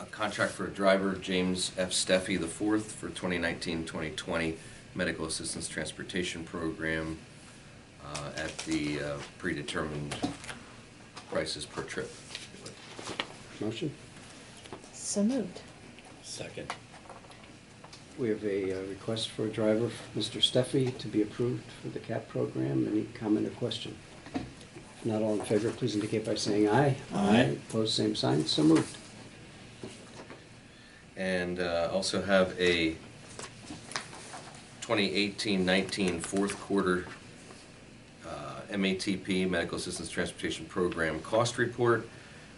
a contract for a driver, James F. Steffi IV, for 2019-2020 Medical Assistance Transportation Program at the predetermined prices per trip. Motion? So moved. Second. We have a request for a driver, Mr. Steffi, to be approved for the CAP program. Any comment or question? If not, all in favor, please indicate by saying aye. Aye. Opposed, same sign. So moved. And also have a 2018-19 fourth quarter MATP, Medical Assistance Transportation Program cost report,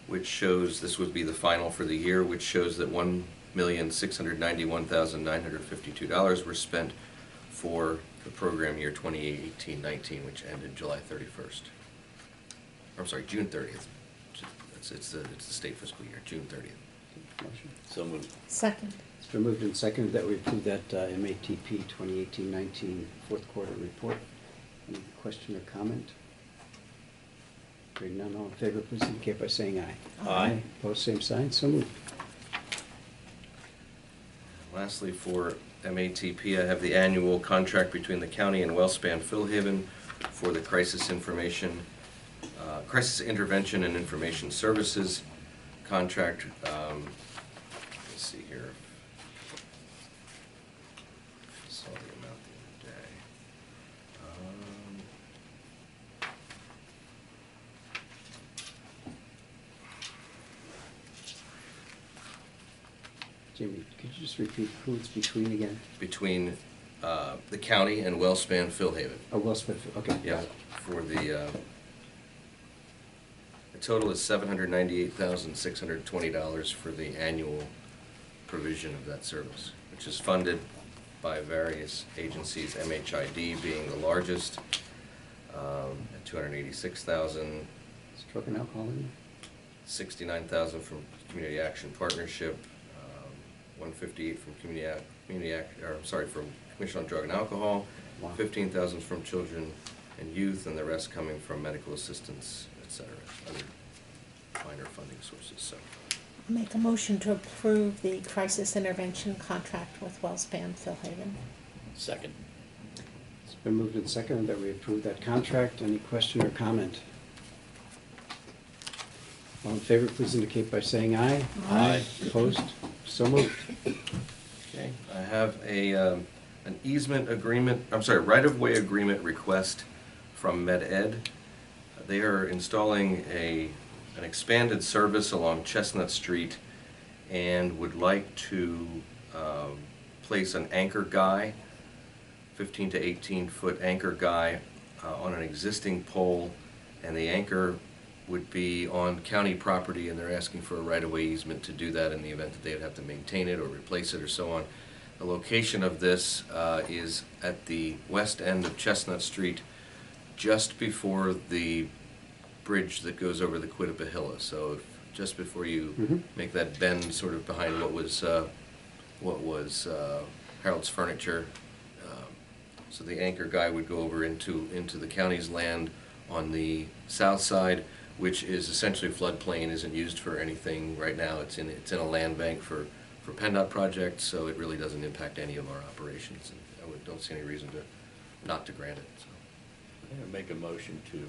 which shows, this would be the final for the year, which shows that $1,691,952 were spent for the program year 2018-19, which ended July 31st. I'm sorry, June 30th. It's the state fiscal year, June 30th. Motion. So moved. Second. It's been moved and seconded that we approve that MATP 2018-19 fourth quarter report. Any question or comment? Hearing none, all in favor, please indicate by saying aye. Aye. Opposed, same sign. So moved. Lastly, for MATP, I have the annual contract between the county and WellSpan Philhaven for the crisis intervention and information services contract. Let's see here. I saw the amount the other day. Jamie, could you just repeat who it's between again? Between the county and WellSpan Philhaven. Oh, WellSpan, okay. Yeah, got it. for the total is $798,620 for the annual provision of that service, which is funded by various agencies, MHID being the largest, at $286,000, Stroke and alcohol in $69,000 from Community Action Partnership, $158,000 from from Commission on Drug and Alcohol, Wow. $15,000 from Children and Youth, and the rest coming from medical assistance, etc., other minor funding sources. So, Make a motion to approve the crisis intervention contract with WellSpan Philhaven. Second. It's been moved and seconded that we approve that contract. Any question or comment? All in favor, please indicate by saying aye. Aye. Opposed? So moved. okay, I have an easement agreement, right-of-way agreement request from MedEd. They are installing an expanded service along Chestnut Street and would like to place an anchor guy, 15 to 18 foot anchor guy on an existing pole, and the anchor would be on county property, and they're asking for a right-of-way easement to do that in the event that they would have to maintain it or replace it or so on. The location of this is at the west end of Chestnut Street, just before the bridge that goes over the Quittapahilla. So just before you make that bend, sort of behind what was Harold's Furniture. So the anchor guy would go over into the county's land on the south side, which is essentially floodplain, isn't used for anything right now. It's in a land bank for PennDOT projects, so it really doesn't impact any of our operations, and I don't see any reason not to grant it. So. I make a motion to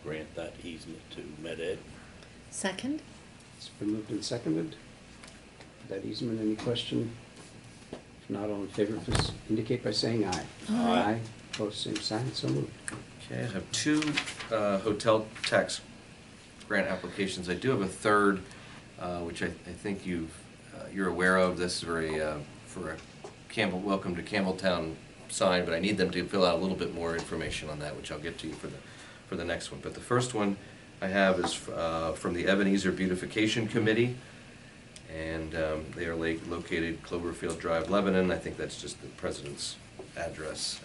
grant that easement to MedEd. Second. It's been moved and seconded. That easement, any question? If not, all in favor, please indicate by saying aye. Aye. Opposed, same sign. So moved. Okay, I have two hotel tax grant applications. I do have a third, which I think you're aware of. This is for a Welcome to Campbelltown sign, but I need them to fill out a little bit more information on that, which I'll get to you for the next one. But the first one I have is from the Ebenezer Beautification Committee, and they are located Cloverfield Drive, Lebanon. I think that's just the president's address.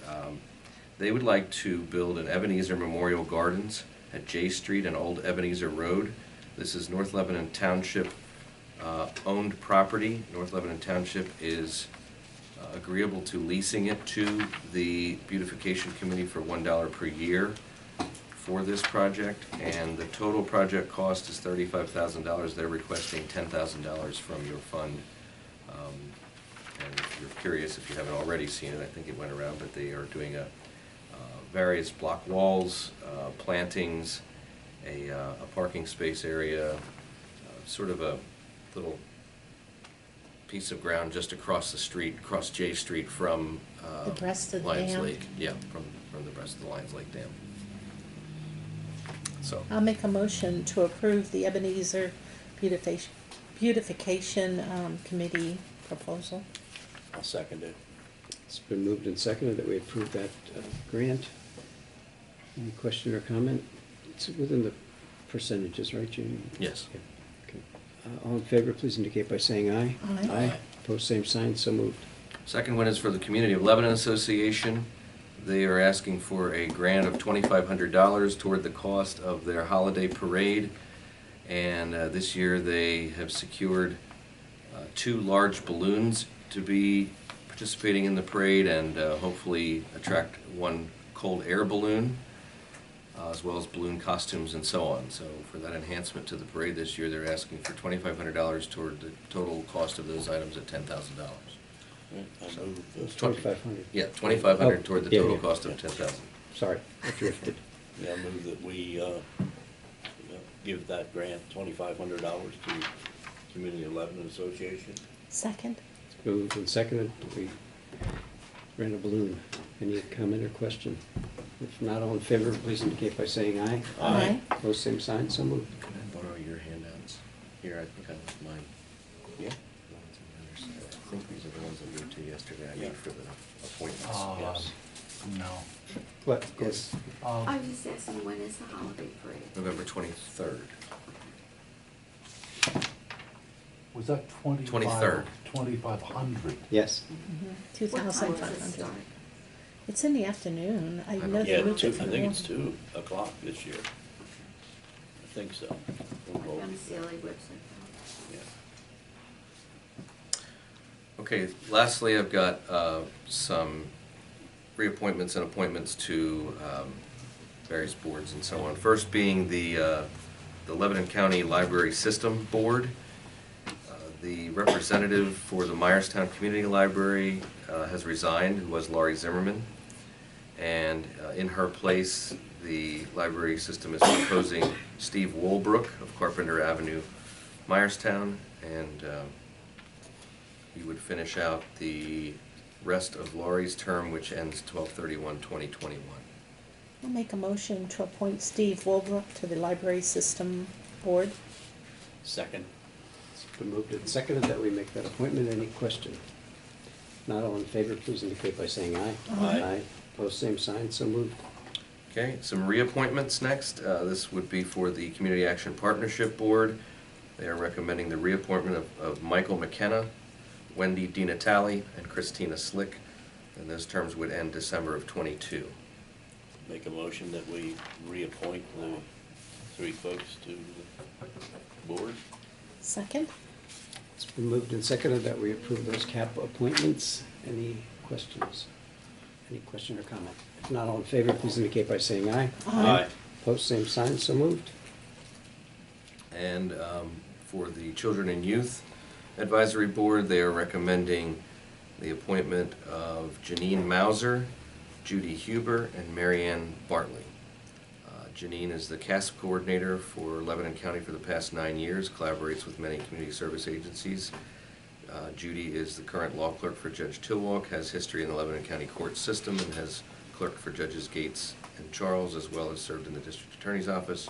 They would like to build an Ebenezer Memorial Gardens at J Street and Old Ebenezer Road. This is North Lebanon Township owned property. North Lebanon Township is agreeable to leasing it to the Beautification Committee for $1 per year for this project, and the total project cost is $35,000. They're requesting $10,000 from your fund. And if you're curious, if you haven't already seen it, I think it went around, but they are doing various block walls, plantings, a parking space area, sort of a little piece of ground just across the street, across J Street from The breast of the Lions dam. Lake. Yeah, from the breast of the Lions Lake Dam. So, I'll make a motion to approve the Ebenezer Beautification Committee proposal. I'll second it. It's been moved and seconded that we approve that grant. Any question or comment? It's within the percentages, right, Jamie? yes. Yeah, okay. All in favor, please indicate by saying aye. Aye. Aye. Opposed, same sign, so moved. Second one is for the Community of Lebanon Association. They are asking for a grant of $2,500 toward the cost of their holiday parade. And this year they have secured 2 large balloons to be participating in the parade, and hopefully attract 1 cold air balloon, as well as balloon costumes and so on. So for that enhancement to the parade this year, they're asking for $2,500 toward the total cost of those items at $10,000. I move, It's 2,500. Yeah, $2,500 toward the Yeah, total yeah. cost of $10,000. Sorry, I drifted. yeah, I move that we give that grant $2,500 to Community of Lebanon Association. Second? It's moved and seconded that we grant a balloon. Any comment or question? If not, all in favor, please indicate by saying aye. Aye. Opposed, same sign, so moved. Can I borrow your handouts? Here, I think I left mine. Yeah. I think these are the ones I gave to you yesterday. I need for the appointments. Yes. No. What? Yes, Um, I was just asking, when is the holiday parade? November 23rd. Was that 23rd. 2,500? Yes. What time does it 2,500. start? It's in the afternoon. I don't- know they Yeah, moved it I from the think it's morning. 2 o'clock this year. I think so. We'll On vote. the CLA website. Yeah. Okay, lastly, I've got some reappointments and appointments to various boards and so on. First being the Lebanon County Library System Board. The representative for the Myerstown Community Library has resigned, who was Laurie Zimmerman. And in her place, the library system is proposing Steve Wohlbruck of Carpenter Avenue, Myerstown, and he would finish out the rest of Laurie's term, which ends 12/31/2021. I'll make a motion to appoint Steve Wohlbruck to the Library System Board. Second. It's been moved and seconded that we make that appointment. Any question? Not all in favor, please indicate by saying aye. Aye. Opposed, same sign, so moved. Okay, some reappointments next. This would be for the Community Action Partnership Board. They are recommending the reappointment of Michael McKenna, Wendy Dinatale, and Kristina Slick, and those terms would end December of '22. Make a motion that we reappoint the 3 folks to the board. Second? It's been moved and seconded that we approve those CAP appointments. Any questions? Any question or comment? If not, all in favor, please indicate by saying aye. Aye. Opposed, same sign, so moved. And for the Children and Youth Advisory Board, they are recommending the appointment of Janine Mauser, Judy Huber, and Marianne Bartley. Janine is the CASP coordinator for Lebanon County for the past 9 years, collaborates with many community service agencies. Judy is the current law clerk for Judge Tilwalk, has history in the Lebanon County court system, and has clerked for Judges Gates and Charles, as well as served in the District Attorney's Office.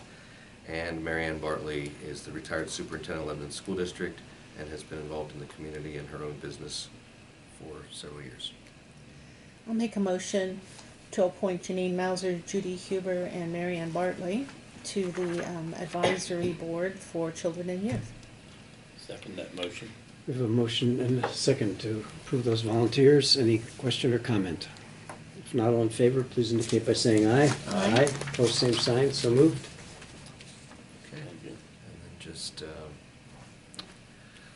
And Marianne Bartley is the retired superintendent of Lebanon School District and has been involved in the community and her own business for several years. I'll make a motion to appoint Janine Mauser, Judy Huber, and Marianne Bartley to the Advisory Board for Children and Youth. Second that motion. We have a motion and a second to approve those volunteers. Any question or comment? If not, all in favor, please indicate by saying aye. Aye. Opposed, same sign, so moved. Okay. Thank you. And then just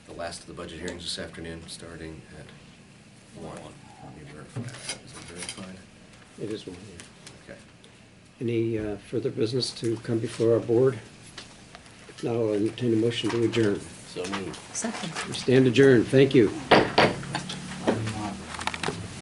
the last of the budget hearings this afternoon, starting at 1. Let me verify. Is it verified? It is one, yeah. Okay. Any further business to come before our board? If not, I'll entertain a motion to adjourn. So moved. Second. We stand adjourned. Thank you.